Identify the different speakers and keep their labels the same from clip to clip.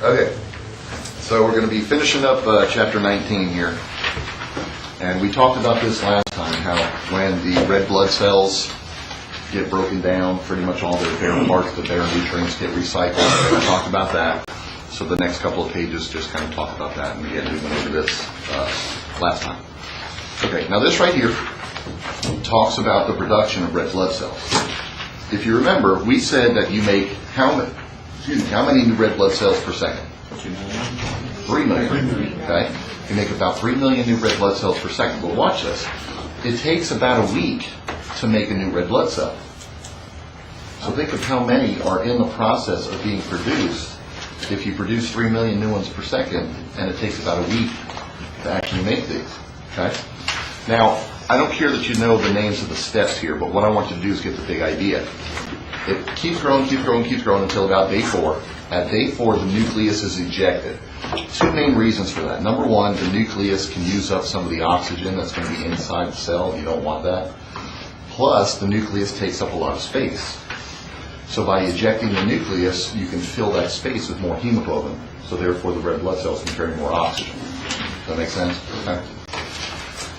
Speaker 1: Okay, so we're going to be finishing up chapter 19 here. And we talked about this last time, how when the red blood cells get broken down, pretty much all their bare parts, the bare nutrients get recycled. We talked about that. So the next couple of pages just kind of talk about that. And again, we went over this last time. Okay, now this right here talks about the production of red blood cells. If you remember, we said that you make how many new red blood cells per second? 3 million. Okay? You make about 3 million new red blood cells per second. But watch this. It takes about a week to make a new red blood cell. So think of how many are in the process of being produced if you produce 3 million new ones per second, and it takes about a week to actually make these. Okay? Now, I don't care that you know the names of the steps here, but what I want you to do is get the big idea. It keeps growing until about day 4. At day 4, the nucleus is ejected. 2 main reasons for that. Number one, the nucleus can use up some of the oxygen that's going to be inside the cell. You don't want that. Plus, the nucleus takes up a lot of space. So by ejecting the nucleus, you can fill that space with more hemoglobin. So therefore, the red blood cells can carry more oxygen. Does that make sense? Okay.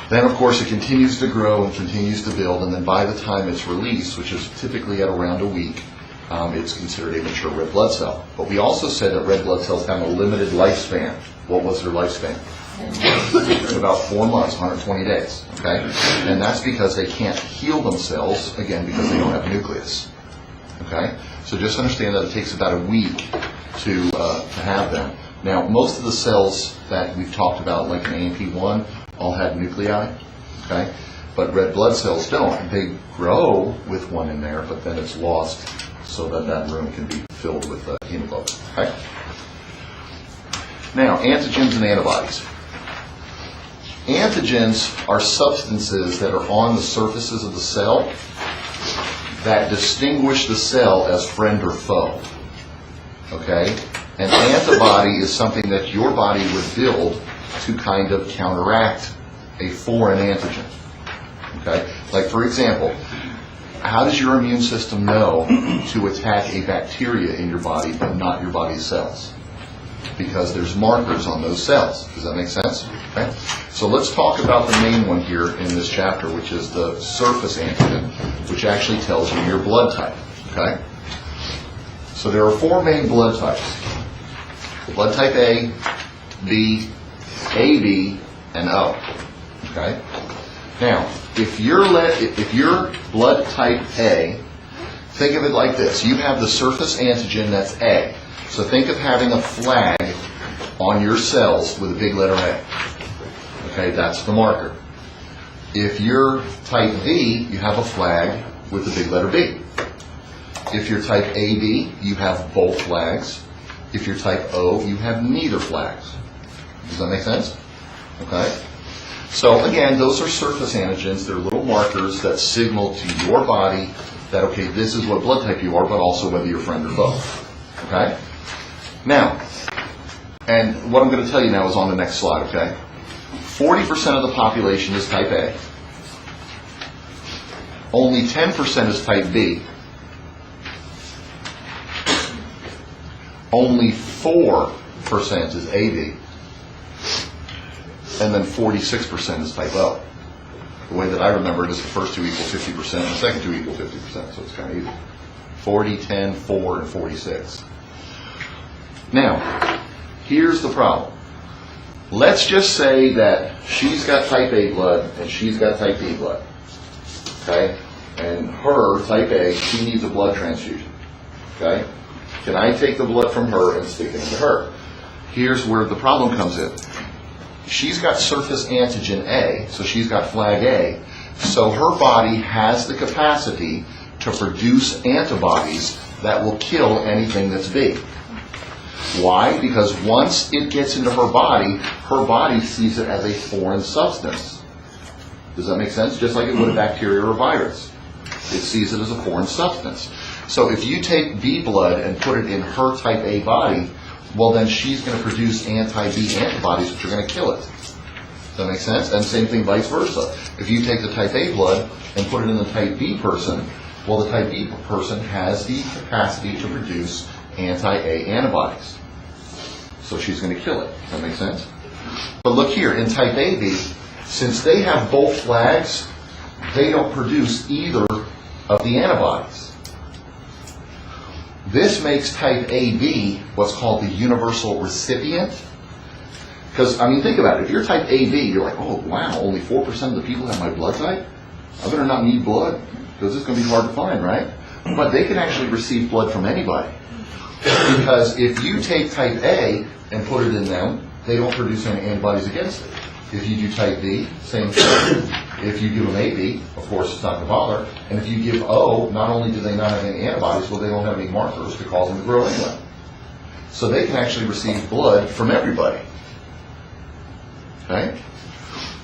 Speaker 1: Then, of course, it continues to grow and continues to build, and then by the time it's released, which is typically at around a week, it's considered a mature red blood cell. But we also said that red blood cells have a limited lifespan. What was their lifespan? About 4 months, 120 days. Okay? And that's because they can't heal themselves, again, because they don't have a nucleus. Okay? So just understand that it takes about a week to have them. Now, most of the cells that we've talked about, like an AMP1, all have nuclei. Okay? But red blood cells don't. They grow with one in there, but then it's lost so that that room can be filled with hemoglobin. Okay? Now, antigens and antibodies. Antigens are substances that are on the surfaces of the cell that distinguish the cell as friend or foe. Okay? An antibody is something that your body would build to kind of counteract a foreign antigen. Okay? Like, for example, how does your immune system know to attack a bacteria in your body but not your body's cells? Because there's markers on those cells. Does that make sense? Okay? So let's talk about the main one here in this chapter, which is the surface antigen, which actually tells you your blood type. Okay? So there are 4 main blood types. Blood type A, B, AB, and O. Okay? Now, if you're blood type A, think of it like this. You have the surface antigen that's A. So think of having a flag on your cells with a big letter A. Okay, that's the marker. If you're type B, you have a flag with the big letter B. If you're type AB, you have both flags. If you're type O, you have neither flags. Does that make sense? Okay? So again, those are surface antigens. They're little markers that signal to your body that, okay, this is what blood type you are, but also whether you're friend or foe. Okay? Now, and what I'm going to tell you now is on the next slide, okay? 40% of the population is type A. Only 10% is type B. Only 4% is AB. And then 46% is type O. The way that I remember it is the first 2 equal 50%, and the second 2 equal 50%, so it's kind of easy. 40, 10, 4, and 46. Now, here's the problem. Let's just say that she's got type A blood and she's got type B blood. Okay? And her, type A, she needs a blood transfusion. Okay? Can I take the blood from her and stick it into her? Here's where the problem comes in. She's got surface antigen A, so she's got flag A, so her body has the capacity to produce antibodies that will kill anything that's B. Why? Because once it gets into her body sees it as a foreign substance. Does that make sense? Just like it would a bacteria or a virus. It sees it as a foreign substance. So if you take B blood and put it in her type A body, well then she's going to produce anti-B antibodies which are going to kill it. Does that make sense? And same thing vice versa. If you take the type A blood and put it in the type B person, well the type B person has the capacity to produce anti-A antibodies. so she's going to kill it. Does that make sense? But look here, in type AB, since they have both flags, they don't produce either of the antibodies. This makes type AB what's called the universal recipient. Because, I mean, think about it. If you're type AB, you're like, oh, wow, only 4% of the people have my blood type? I better not need blood, because it's going to be hard to find, right? But they can actually receive blood from anybody. Because if you take type A and put it in them, they don't produce any antibodies against it. If you do type B, same thing. If you give them AB, of course it's not going to bother. And if you give O, not only do they not have any antibodies, well, they don't have any markers to cause them to grow anyway. So they can actually receive blood from everybody. Okay?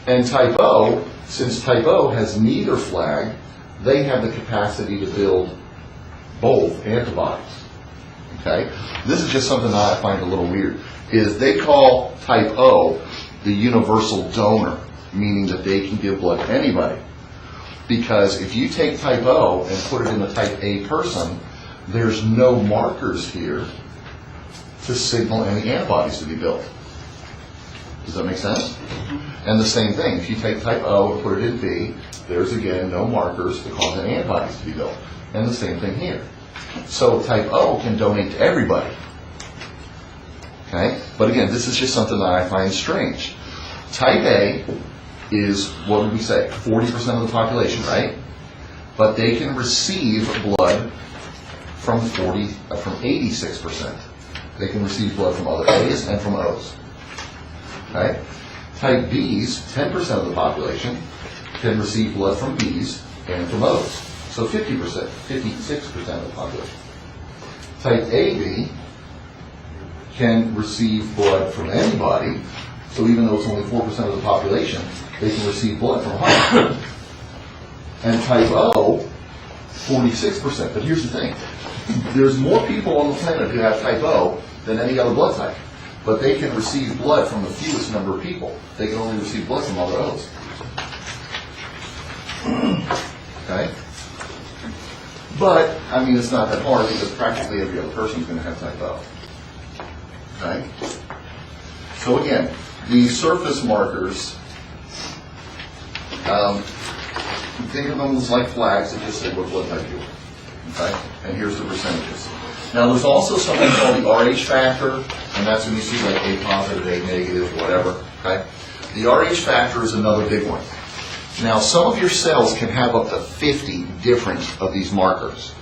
Speaker 1: And type O, since type O has neither flag, they have the capacity to build both antibodies. Okay? This is just something that I find a little weird, is they call type O the universal donor, meaning that they can give blood to anybody. Because if you take type O and put it in a type A person, there's no markers here to signal any antibodies to be built. Does that make sense? And the same thing, if you take type O and put it in B, there's again no markers to cause any antibodies to be built. And the same thing here. So type O can donate to everybody. Okay? But again, this is just something that I find strange. Type A is, what did we say, 40% of the population, right? But they can receive blood from 86%. They can receive blood from other A's and from O's. Okay? Type B's, 10% of the population, can receive blood from B's and from O's. So 50%, 56% of the population. Type AB can receive blood from anybody, so even though it's only 4% of the population, they can receive blood from 100. And type O, 46%. But here's the thing. There's more people on the planet who have type O than any other blood type. But they can receive blood from the fewest number of people. They can only receive blood from other O's. Okay? But, I mean, it's not that hard because practically every other person is going to have type O. Okay? So again, the surface markers, think of them as like flags that just say what blood type you are. Okay? And here's the percentages. Now there's also something called the RH factor, and that's when you see like A positive, A negative, whatever. Okay? The RH factor is another big one. Now some of your cells can have up to 50 different of these markers.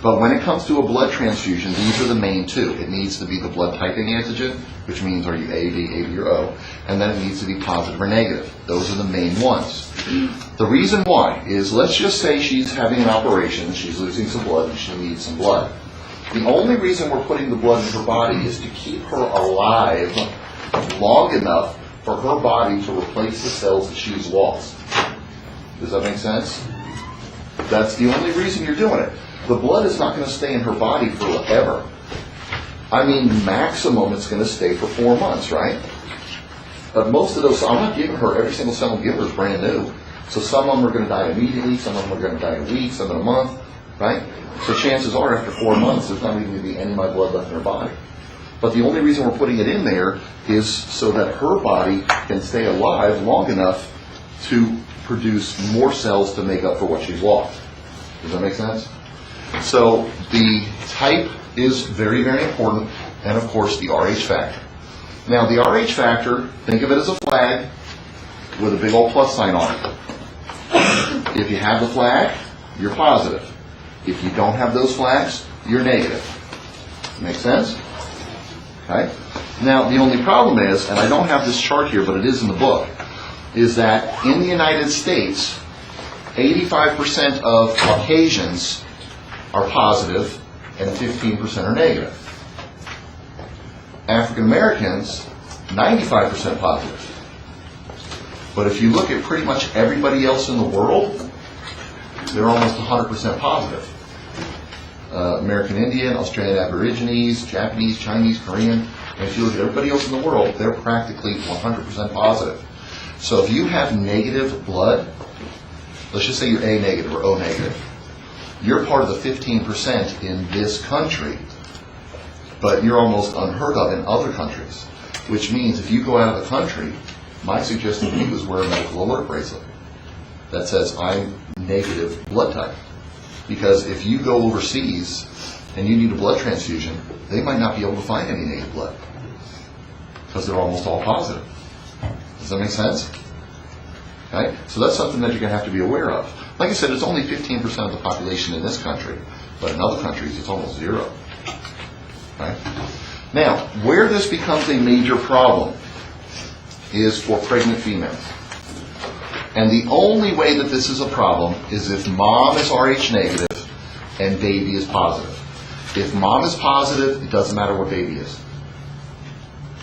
Speaker 1: But when it comes to a blood transfusion, these are the main two. It needs to be the blood typing antigen, which means are you AB or O, and then it needs to be positive or negative. Those are the main ones. The reason why is, let's just say she's having an operation, she's losing some blood, and she needs some blood. The only reason we're putting the blood in her body is to keep her alive long enough for her body to replace the cells that she's lost. Does that make sense? That's the only reason you're doing it. The blood is not going to stay in her body forever. I mean, maximum it's going to stay for 4 months, right? But most of those, I'm not giving her, every single cell I'm giving her is brand new. So some of them are going to die immediately, some of them are going to die in a week, some in a month, right? So chances are after 4 months there's not even going to be any of my blood left in her body. But the only reason we're putting it in there is so that her body can stay alive long enough to produce more cells to make up for what she's lost. Does that make sense? So the type is very, very important, and of course the RH factor. Now the RH factor, think of it as a flag with a big old plus sign on it. If you have the flag, you're positive. If you don't have those flags, you're negative. Make sense? Okay. Now the only problem is, and I don't have this chart here, but it is in the book, is that in the United States, 85% of Caucasians are positive and 15% are negative. African Americans, 95% positive. But if you look at pretty much everybody else in the world, they're almost 100% positive. American Indian, Australian Aborigines, Japanese, Chinese, Korean, and if you look at everybody else in the world, they're practically 100% positive. So if you have negative blood, let's just say you're A negative or O negative, you're part of the 15% in this country but you're almost unheard of in other countries, which means if you go out of the country, my suggestion to you is wear a medical alert bracelet that says, I'm negative blood type. Because if you go overseas and you need a blood transfusion, they might not be able to find any negative blood because they're almost all positive. Does that make sense? Okay? So that's something that you're going to have to be aware of. Like I said, it's only 15% of the population in this country, but in other countries it's almost zero. Okay? Now, where this becomes a major problem is for pregnant females. And the only way that this is a problem is if mom is Rh negative and baby is positive. If mom is positive, it doesn't matter what baby is.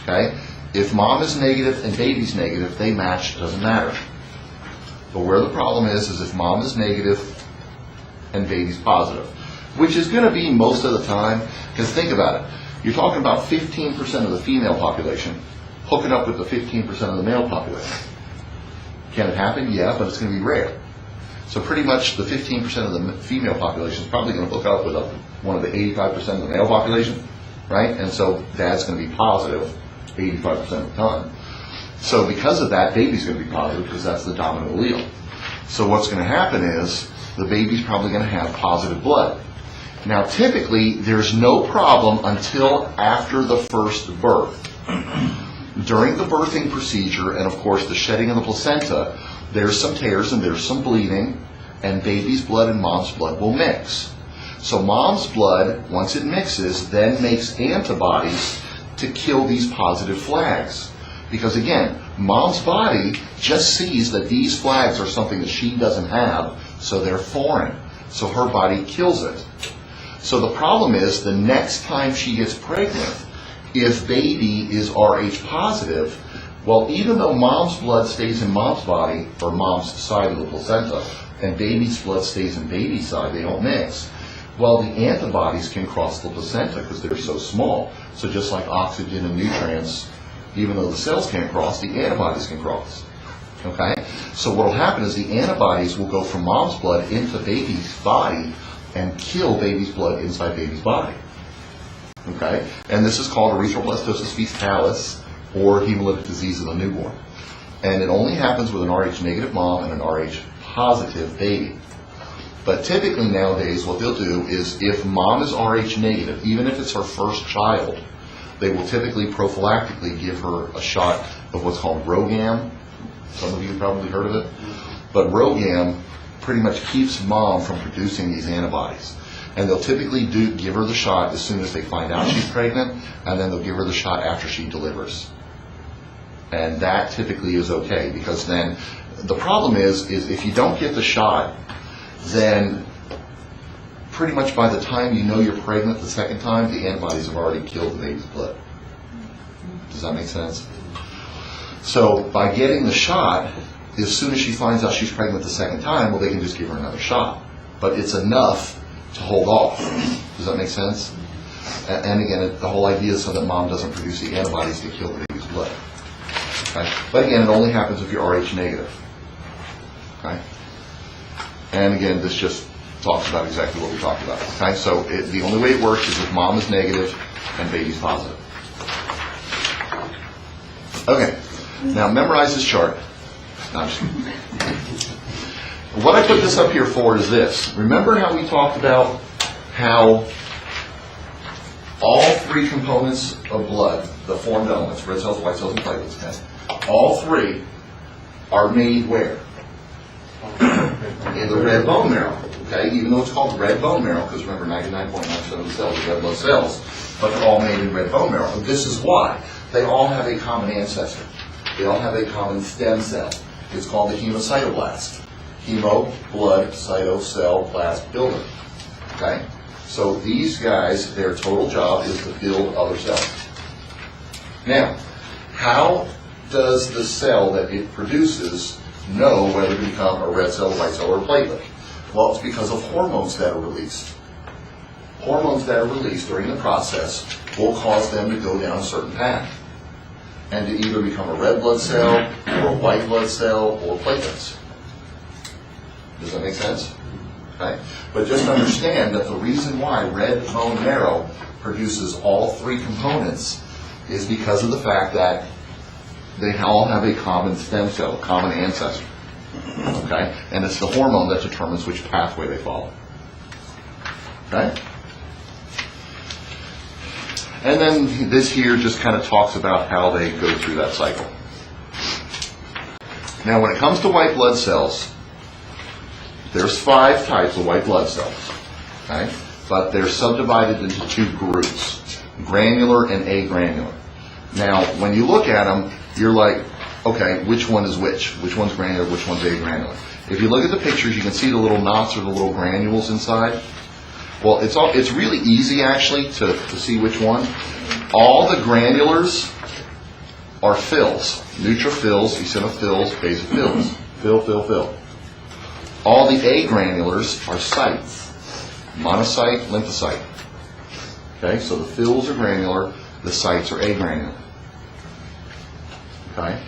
Speaker 1: Okay? If mom is negative and baby's negative, they match, it doesn't matter. But where the problem is if mom is negative and baby's positive, which is going to be most of the time, because think about it. You're talking about 15% of the female population hooking up with the 15% of the male population. Can it happen? Yeah, but it's going to be rare. So pretty much the 15% of the female population is probably going to hook up with one of the 85% of the male population, right? And so dad's going to be positive 85% of the time. So because of that, baby's going to be positive because that's the dominant allele. So what's going to happen is the baby's probably going to have positive blood. Now typically there's no problem until after the first birth. During the birthing procedure, and of course the shedding of the placenta, there's some tears and there's some bleeding, and baby's blood and mom's blood will mix. So mom's blood, once it mixes, then makes antibodies to kill these positive flags. Because again, mom's body just sees that these flags are something that she doesn't have, so they're foreign. So her body kills it. So the problem is, the next time she gets pregnant, if baby is Rh positive, well, even though mom's blood stays in mom's body, or mom's side of the placenta, and baby's blood stays in baby's side, they don't mix, well, the antibodies can cross the placenta because they're so small. So just like oxygen and nutrients, even though the cells can't cross, the antibodies can cross. Okay? So what will happen is the antibodies will go from mom's blood into baby's body and kill baby's blood inside baby's body. Okay? And this is called erythroblastosis fetalis, or hemolytic disease of the newborn. And it only happens with an Rh negative mom and an Rh positive baby. But typically nowadays what they'll do is, if mom is Rh negative, even if it's her first child, they will typically prophylactically give her a shot of what's called RhoGAM. Some of you have probably heard of it. But RhoGAM pretty much keeps mom from producing these antibodies. And they'll typically give her the shot as soon as they find out she's pregnant, and then they'll give her the shot after she delivers. And that typically is okay, because then the problem is if you don't get the shot, then pretty much by the time you know you're pregnant the second time, the antibodies have already killed the baby's blood. Does that make sense? So by getting the shot, as soon as she finds out she's pregnant the second time, well, they can just give her another shot. But it's enough to hold off. Does that make sense? And again, the whole idea is so that mom doesn't produce the antibodies to kill the baby's blood. Okay? But again, it only happens if you're Rh negative. Okay? And again, this just talks about exactly what we talked about. Okay? So the only way it works is if mom is negative and baby's positive. Okay. Now memorize this chart. No, I'm just kidding. What I put this up here for is this. Remember how we talked about how all three components of blood, the formed elements, red cells, white cells, and platelets, okay, all three are made where? In the red bone marrow. Okay, even though it's called red bone marrow, because remember 99.9% of the cells are red blood cells, but they're all made in red bone marrow. And this is why. They all have a common ancestor. They all have a common stem cell. It's called the hemocytoblast. Hemo, blood, cyto, cell, blast, builder. Okay? So these guys, their total job is to build other cells. Now, how does the cell that it produces know whether to become a red cell, white cell, or a platelet? Well, it's because of hormones that are released. Hormones that are released during the process will cause them to go down a certain path and to either become a red blood cell, or a white blood cell, or platelets. Does that make sense? Okay. But just understand that the reason why red bone marrow produces all three components is because of the fact that they all have a common stem cell, a common ancestor. Okay? And it's the hormone that determines which pathway they follow. Okay? And then this here just kind of talks about how they go through that cycle. Now, when it comes to white blood cells, there's 5 types of white blood cells. Okay? But they're subdivided into 2 groups, granular and agranular. Now, when you look at them, you're like, okay, which one is which? Which one's granular, which one's agranular? If you look at the pictures, you can see the little knots or the little granules inside. Well, it's really easy, actually, to see which one. All the granulars are fills. Neutrophils, eosinophils, basophils. Fill. All the agranulars are sites. Monocyte, lymphocyte. Okay, so the fills are granular, the sites are agranular. Okay?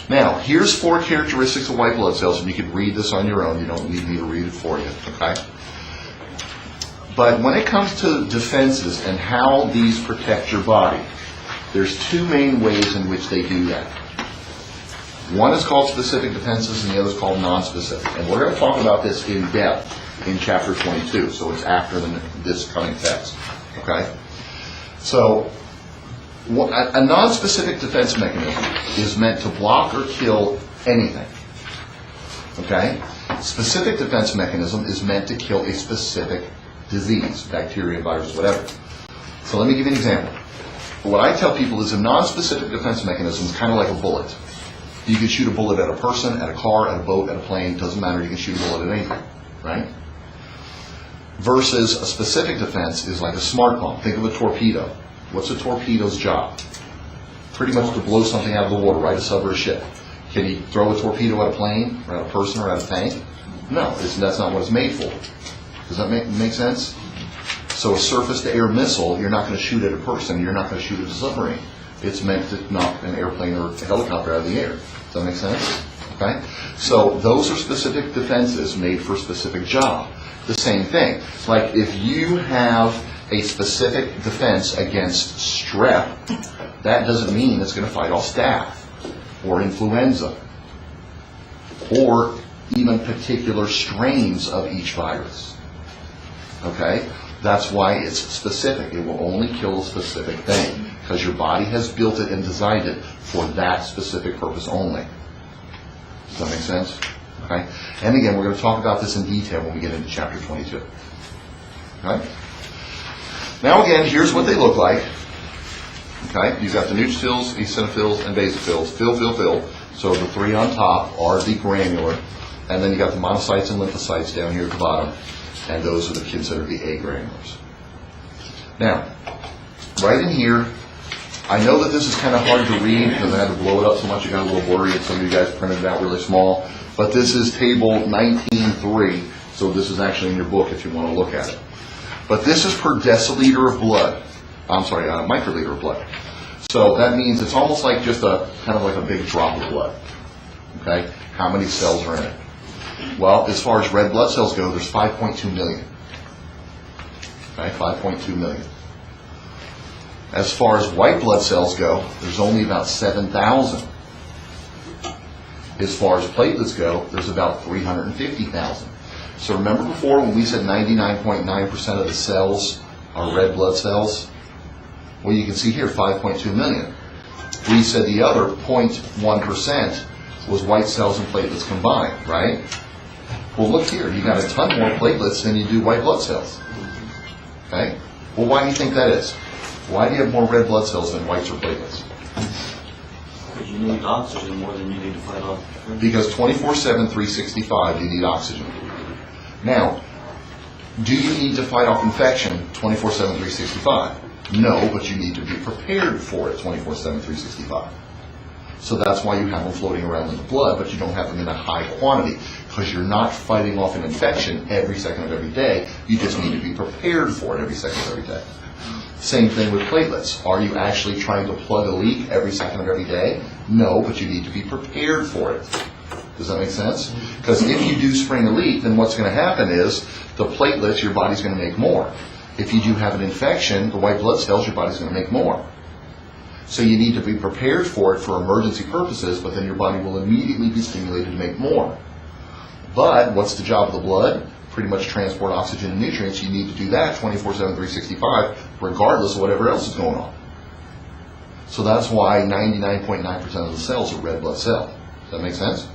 Speaker 1: Now, here's 4 characteristics of white blood cells, and you can read this on your own. You don't need me to read it for you. Okay? But when it comes to defenses and how these protect your body, there's 2 main ways in which they do that. One is called specific defenses, and the other is called non-specific. And we're going to talk about this in depth in chapter 22, so it's after this coming text. Okay? So, a non-specific defense mechanism is meant to block or kill anything. Okay? Specific defense mechanism is meant to kill a specific disease, bacteria, virus, whatever. So let me give you an example. What I tell people is a non-specific defense mechanism is kind of like a bullet. You can shoot a bullet at a person, at a car, at a boat, at a plane, doesn't matter, you can shoot a bullet at anything, right? Versus a specific defense is like a smart bomb. Think of a torpedo. What's a torpedo's job? Pretty much to blow something out of the water, right? A sub or a ship. Can he throw a torpedo at a plane, or at a person, or at a tank? No, that's not what it's made for. Does that make sense? So a surface-to-air missile, you're not going to shoot at a person, you're not going to shoot at a submarine. It's meant to knock an airplane or a helicopter out of the air. Does that make sense? Okay? So those are specific defenses made for a specific job. The same thing. Like if you have a specific defense against strep, that doesn't mean it's going to fight all staph or influenza or even particular strains of each virus. Okay? That's why it's specific. It will only kill a specific thing because your body has built it and designed it for that specific purpose only. Does that make sense? Okay? And again, we're going to talk about this in detail when we get into chapter 22. Okay? Now again, here's what they look like. Okay? You've got the neutrophils, eosinophils, and basophils. Fill. So the 3 on top are the granular. And then you got the monocytes and lymphocytes down here at the bottom. And those are considered the agranulars. Now, right in here, I know that this is kind of hard to read because I had to blow it up so much it got a little blurry and some of you guys printed it out really small. But this is table 19.3, so this is actually in your book if you want to look at it. But this is per deciliter of blood. Microliter of blood. So that means it's almost like just kind of like a big drop of blood. Okay? How many cells are in it? Well, as far as red blood cells go, there's 5.2 million. Okay, 5.2 million. As far as white blood cells go, there's only about 7,000. As far as platelets go, there's about 350,000. So remember before when we said 99.9% of the cells are red blood cells? Well, you can see here 5.2 million. We said the other 0.1% was white cells and platelets combined, right? Well, look here. You got a ton more platelets than you do white blood cells. Okay? Well, why do you think that is? Why do you have more red blood cells than whites or platelets?
Speaker 2: Because you need oxygen more than you need to fight off.
Speaker 1: Because 24/7, 365, you need oxygen. Now, do you need to fight off infection 24/7, 365? No, but you need to be prepared for it 24/7, 365. So that's why you have them floating around in the blood, but you don't have them in a high quantity, because you're not fighting off an infection every second of every day. You just need to be prepared for it every second of every day. Same thing with platelets. Are you actually trying to plug a leak every second of every day? No, but you need to be prepared for it. Does that make sense? Because if you do spring a leak, then what's going to happen is the platelets, your body's going to make more. if you do have an infection, the white blood cells, your body's going to make more. So you need to be prepared for it for emergency purposes, but then your body will immediately be stimulated to make more. But what's the job of the blood? Pretty much transport oxygen and nutrients. You need to do that 24/7, 365, regardless of whatever else is going on. So that's why 99.9% of the cells are red blood cells. Does that make sense?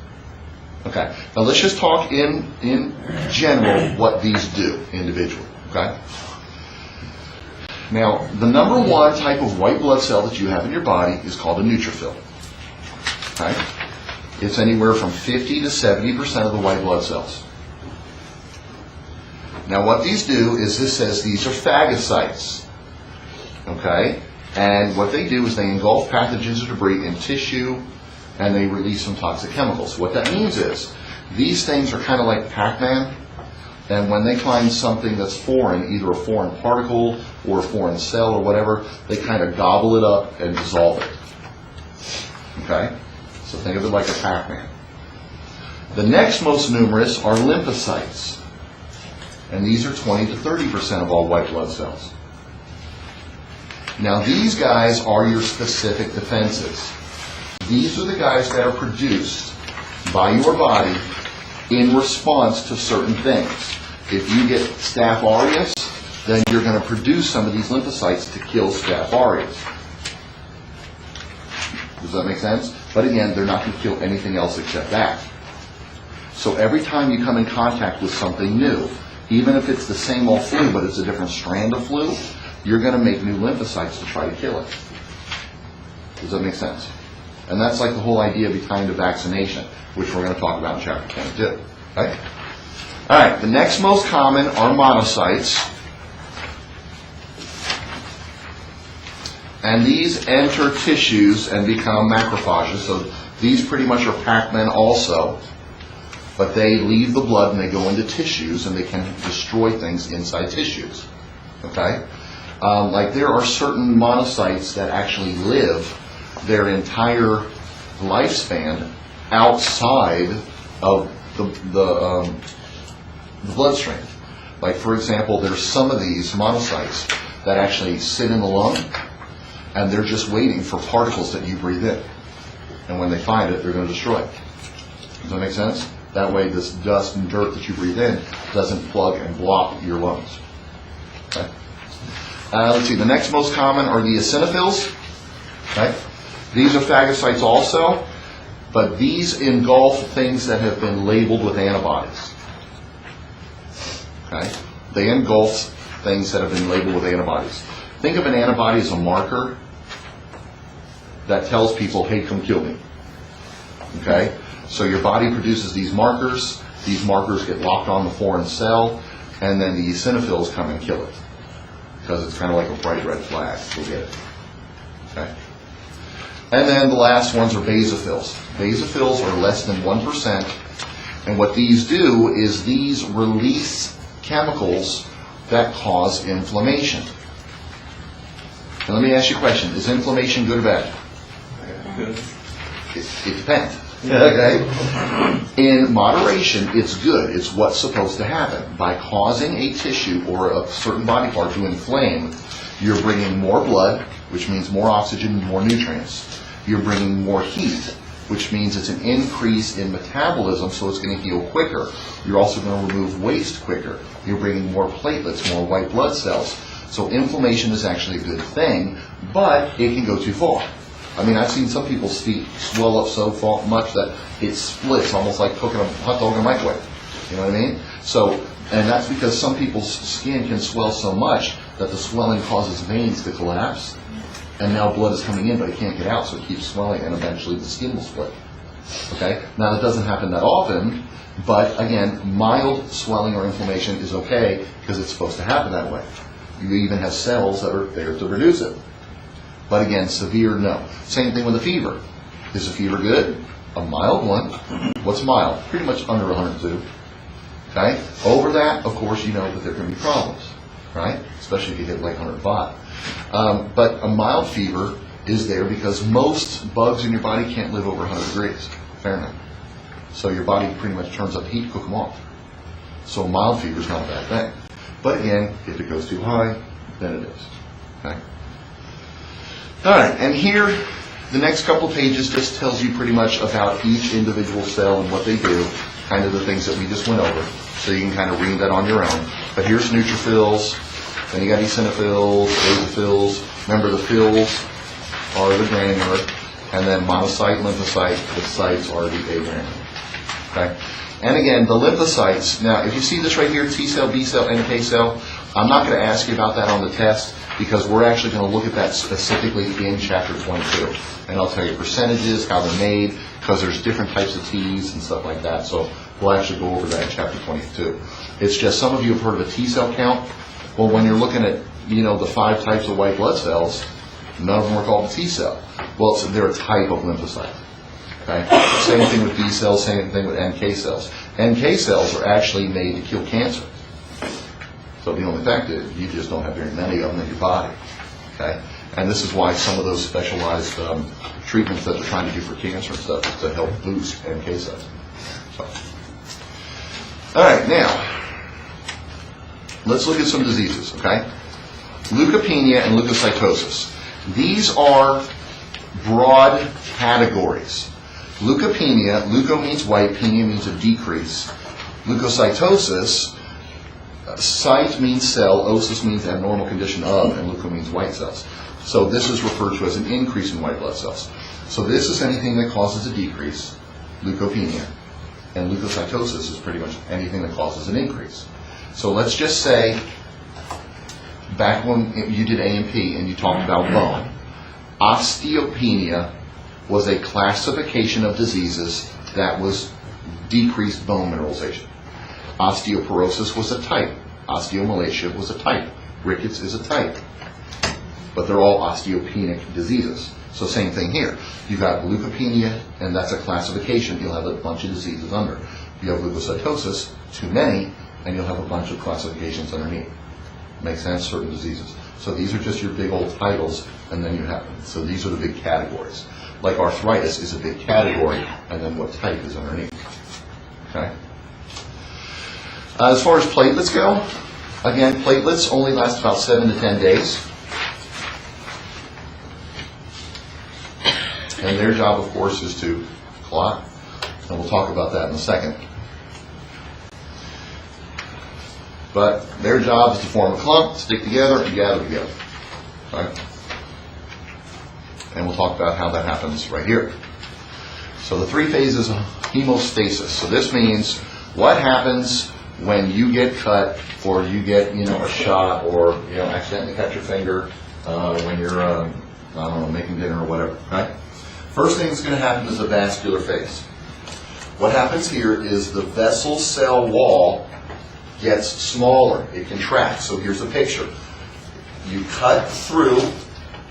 Speaker 1: Okay. Now let's just talk in general what these do individually. Okay. Now, the number one type of white blood cell that you have in your body is called a neutrophil. Okay? It's anywhere from 50 to 70% of the white blood cells. Now, what these do is this says these are phagocytes. Okay? And what they do is they engulf pathogens or debris in tissue, and they release some toxic chemicals. What that means is these things are kind of like Pac-Man. And when they find something that's foreign, either a foreign particle or a foreign cell or whatever, they kind of gobble it up and dissolve it. Okay? So think of it like a Pac-Man. The next most numerous are lymphocytes. And these are 20 to 30% of all white blood cells. Now these guys are your specific defenses. These are the guys that are produced by your body in response to certain things. If you get Staph aureus, then you're going to produce some of these lymphocytes to kill Staph aureus. Does that make sense? But again, they're not going to kill anything else except that. So every time you come in contact with something new, even if it's the same old flu, but it's a different strand of flu, you're going to make new lymphocytes to try to kill it. Does that make sense? And that's like the whole idea behind a vaccination, which we're going to talk about in chapter 22. Okay? All right, the next most common are monocytes. And these enter tissues and become macrophages. So these pretty much are Pac-Men also. But they leave the blood and they go into tissues and they can destroy things inside tissues. Okay? Like there are certain monocytes that actually live their entire lifespan outside of the bloodstream. Like for example, there's some of these monocytes that actually sit in the lung and they're just waiting for particles that you breathe in. And when they find it, they're going to destroy it. Does that make sense? That way this dust and dirt that you breathe in doesn't plug and block your lungs. Okay? Let's see, the next most common are the eosinophils. Okay? These are phagocytes also, but these engulf things that have been labeled with antibodies. Okay? They engulf things that have been labeled with antibodies. Think of an antibody as a marker that tells people, hey, come kill me. Okay? So your body produces these markers get locked on the foreign cell, and then the eosinophils come and kill it. Because it's kind of like a bright red flag. You'll get it. Okay? And then the last ones are basophils. Basophils are less than 1%, and what these do is these release chemicals that cause inflammation. Now let me ask you a question. Is inflammation good or bad?
Speaker 2: Good.
Speaker 1: It depends. Okay? In moderation, it's good. It's what's supposed to happen. By causing a tissue or a certain body part to inflame, you're bringing more blood, which means more oxygen, more nutrients. You're bringing more heat, which means it's an increase in metabolism, so it's going to heal quicker. You're also going to remove waste quicker. You're bringing more platelets, more white blood cells. So inflammation is actually a good thing, but it can go too far. I mean, I've seen some people's feet swell up so much that it splits, almost like cooking a hot dog in a microwave. You know what I mean? So, and that's because some people's skin can swell so much that the swelling causes veins to collapse, and now blood is coming in, but it can't get out, so it keeps swelling, and eventually the skin will split. Okay? Now, that doesn't happen that often, but again, mild swelling or inflammation is okay because it's supposed to happen that way. You even have cells that are there to reduce it. But again, severe, no. Same thing with a fever. Is a fever good? A mild one. What's mild? Pretty much under 102. Okay? Over that, of course, you know that there can be problems. Right? Especially if you hit like 105. But a mild fever is there because most bugs in your body can't live over 100 degrees Fahrenheit. So your body pretty much turns up heat to cook them off. So a mild fever is not a bad thing. But again, if it goes too high, then it is. Okay? All right, and here, the next couple pages just tells you pretty much about each individual cell and what they do, kind of the things that we just went over, so you can kind of read that on your own. But here's neutrophils, then you got eosinophils, basophils. Remember, the phils are the granular, and then monocyte, lymphocyte, the sites are the agranular. Okay? And again, the lymphocytes, now if you see this right here, T cell, B cell, NK cell, I'm not going to ask you about that on the test because we're actually going to look at that specifically in chapter 22. And I'll tell you percentages, how they're made, because there's different types of T's and stuff like that. So we'll actually go over that in chapter 22. It's just some of you have heard of a T cell count. Well, when you're looking at, the 5 types of white blood cells, none of them are called a T cell. Well, they're a type of lymphocyte. Okay? Same thing with B cells, same thing with NK cells. NK cells are actually made to kill cancer. So the only fact is, you just don't have very many of them in your body. Okay? And this is why some of those specialized treatments that they're trying to do for cancer and stuff is to help boost NK cells. So. All right, now, let's look at some diseases, okay? Leukopenia and leukocytosis. These are broad categories. Leukopenia, leuko means white, penia means a decrease. Leukocytosis, cyte means cell, osis means abnormal condition of, and leuko means white cells. So this is referred to as an increase in white blood cells. So this is anything that causes a decrease, leukopenia. And leukocytosis is pretty much anything that causes an increase. So let's just say, back when you did A&P and you talked about bone, osteopenia was a classification of diseases that was decreased bone mineralization. Osteoporosis was a type. Osteomalacia was a type. Rickets is a type. But they're all osteopenic diseases. So same thing here. You've got leukopenia, and that's a classification. You'll have a bunch of diseases under. You have leukocytosis, too many, and you'll have a bunch of classifications underneath. Makes sense? Certain diseases. So these are just your big old titles, and then you have them. So these are the big categories. Like arthritis is a big category, and then what type is underneath. Okay? As far as platelets go, again, platelets only last about 7 to 10 days. And their job, of course, is to clot. And we'll talk about that in a second. But their job is to form a clump, stick together, and gather together. Okay? And we'll talk about how that happens right here. So the 3 phases of hemostasis. So this means what happens when you get cut, or you get, a shot, or, accidentally cut your finger when you're, making dinner or whatever, right? First thing that's going to happen is the vascular phase. What happens here is the vessel cell wall gets smaller. It contracts. So here's the picture. You cut through,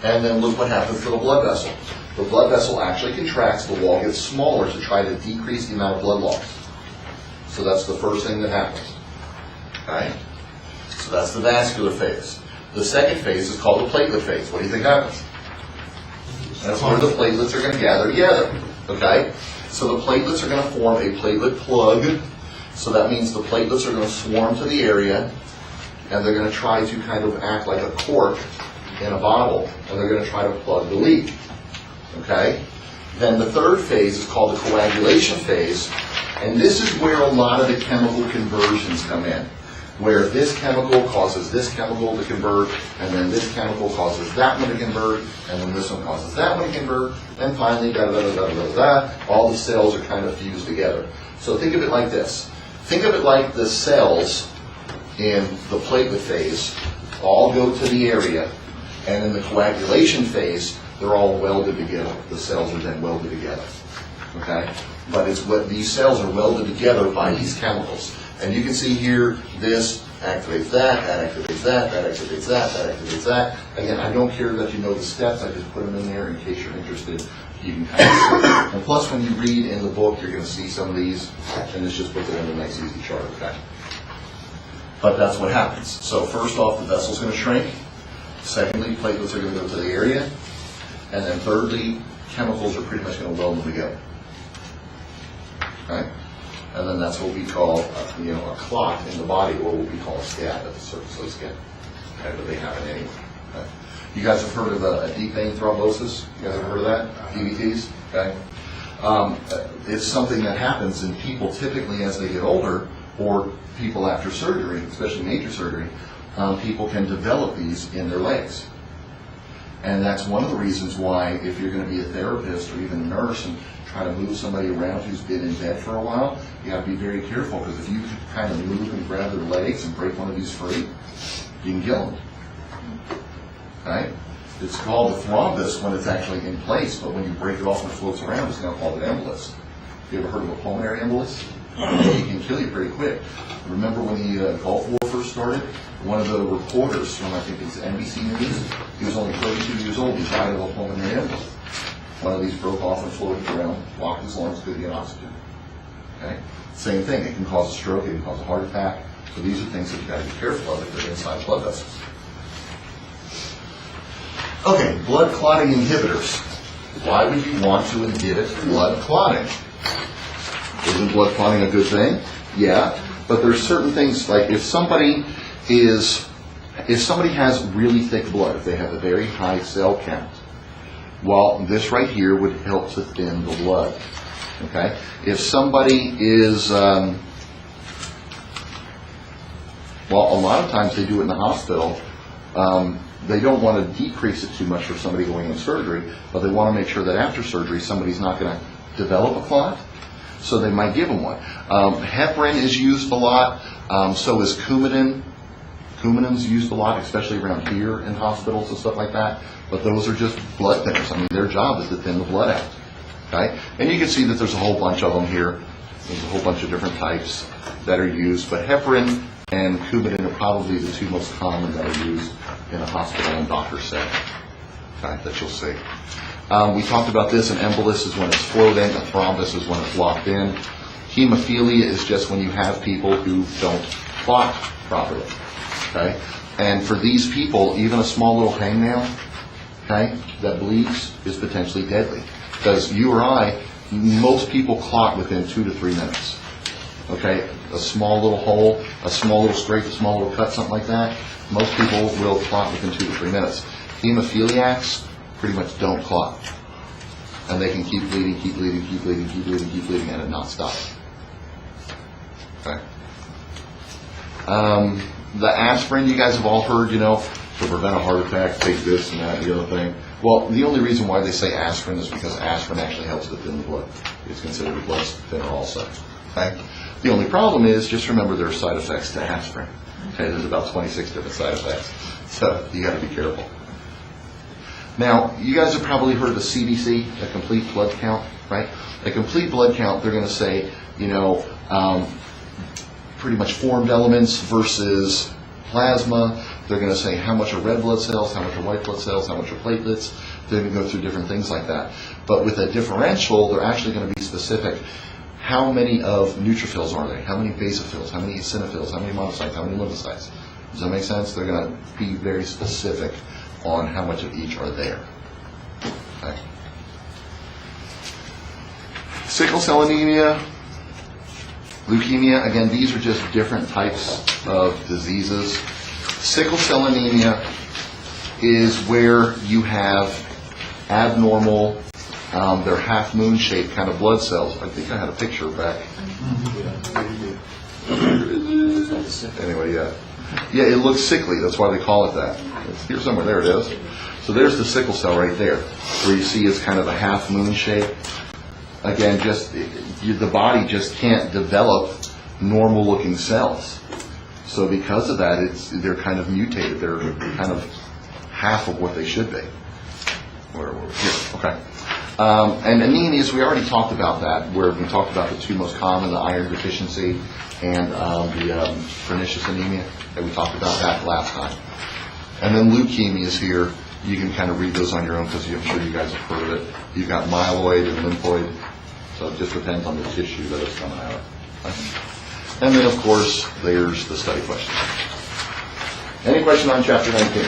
Speaker 1: and then look what happens to the blood vessel. The blood vessel actually contracts. The wall gets smaller to try to decrease the amount of blood loss. So that's the first thing that happens. Okay? So that's the vascular phase. The second phase is called the platelet phase. What do you think happens? That's where the platelets are going to gather together. Okay? So the platelets are going to form a platelet plug. So that means the platelets are going to swarm to the area, and they're going to try to kind of act like a cork in a bottle, and they're going to try to plug the leak. Okay? Then the third phase is called the coagulation phase, and this is where a lot of the chemical conversions come in, where this chemical causes this chemical to convert, and then this chemical causes that one to convert, and then this one causes that one to convert, and finally, all the cells are kind of fused together. So think of it like this. Think of it like the cells in the platelet phase all go to the area, and in the coagulation phase, they're all welded together. The cells are then welded together. Okay? But it's what these cells are welded together by these chemicals. And you can see here, this activates that, that activates that, that activates that, that activates that. Again, I don't care that you know the steps, I just put them in there in case you're interested. You can kind of see. And plus, when you read in the book, you're going to see some of these, and this just puts it in a nice, easy chart, okay? But that's what happens. So first off, the vessel's going to shrink. Secondly, platelets are going to go to the area. And then thirdly, chemicals are pretty much going to weld them together. Okay? and then that's what we call, a clot in the body, or what we call a scab at the surface of the skin. Okay, but they happen anyway. Okay. You guys have heard of a deep vein thrombosis? You guys have heard of that? DVTs? Okay. It's something that happens in people typically as they get older, or people after surgery, especially major surgery. People can develop these in their legs. And that's one of the reasons why, if you're going to be a therapist or even a nurse and try to move somebody around who's been in bed for a while, you got to be very careful, because if you kind of move and grab their legs and break one of these free, you can kill them. Right? It's called a thrombus when it's actually in place, but when you break it off and it floats around, it's now called an embolus. You ever heard of a pulmonary embolus? It can kill you pretty quick. Remember when the Gulf War first started? One of the reporters from, I think it's NBC News, he was only 32 years old, he died of a pulmonary embolus. One of these broke off and floated around, blocked his lungs, couldn't get oxygen. Okay? Same thing, it can cause a stroke, it can cause a heart attack. So these are things that you've got to be careful of if they're inside blood vessels. Okay, blood clotting inhibitors. Why would you want to inhibit blood clotting? Isn't blood clotting a good thing? Yeah, but there's certain things, like if somebody has really thick blood, if they have a very high cell count, well, this right here would help to thin the blood. Okay? If somebody is, well, a lot of times they do it in the hospital. They don't want to decrease it too much for somebody going in surgery, but they want to make sure that after surgery somebody's not going to develop a clot, so they might give them one. Heparin is used a lot, so is Coumadin. Coumadin's used a lot, especially around here in hospitals and stuff like that, but those are just blood thinners. I mean, their job is to thin the blood out. Okay? And you can see that there's a whole bunch of them here. There's a whole bunch of different types that are used, but heparin and Coumadin are probably the two most common that are used in a hospital and doctor setting, okay, that you'll see. We talked about this. An embolus is when it's floating. A thrombus is when it's locked in. Hemophilia is just when you have people who don't clot properly. Okay? And for these people, even a small little hangnail, okay, that bleeds is potentially deadly. Because you or I, most people clot within 2 to 3 minutes. Okay? A small little hole, a small little scrape, a small little cut, something like that. Most people will clot within 2 to 3 minutes. Hemophiliacs pretty much don't clot. And they can keep bleeding, keep bleeding, keep bleeding, keep bleeding, keep bleeding, and it not stop. Okay. The aspirin, you guys have all heard, to prevent a heart attack, take this and that and the other thing. Well, the only reason why they say aspirin is because aspirin actually helps to thin the blood. It's considered a blood thinner also. Okay? The only problem is, just remember there are side effects to aspirin. Okay, there's about 26 different side effects. So you got to be careful. Now, you guys have probably heard of the CBC, a complete blood count, right? A complete blood count, they're going to say, pretty much formed elements versus plasma. They're going to say how much are red blood cells, how much are white blood cells, how much are platelets. They're going to go through different things like that. But with a differential, they're actually going to be specific. How many of neutrophils are there? How many basophils? How many eosinophils? How many monocytes? How many lymphocytes? Does that make sense? They're going to be very specific on how much of each are there. Okay. Sickle cell anemia, leukemia, again, these are just different types of diseases. Sickle cell anemia is where you have abnormal, they're half-moon shaped kind of blood cells. I think I had a picture back. Anyway, yeah. Yeah, it looks sickly. That's why they call it that. It's here somewhere. There it is. So there's the sickle cell right there, where you see it's kind of a half-moon shape. Again, just the body just can't develop normal-looking cells. So because of that, they're kind of mutated. They're kind of half of what they should be. Where we're here. Okay. And anemias, we already talked about that, where we talked about the two most common, the iron deficiency and the pernicious anemia. And we talked about that last time. And then leukemia is here. You can kind of read those on your own because I'm sure you guys have heard of it. You've got myeloid and lymphoid. So it just depends on the tissue that it's coming out of. And then, of course, there's the study question. Any question on Chapter 19?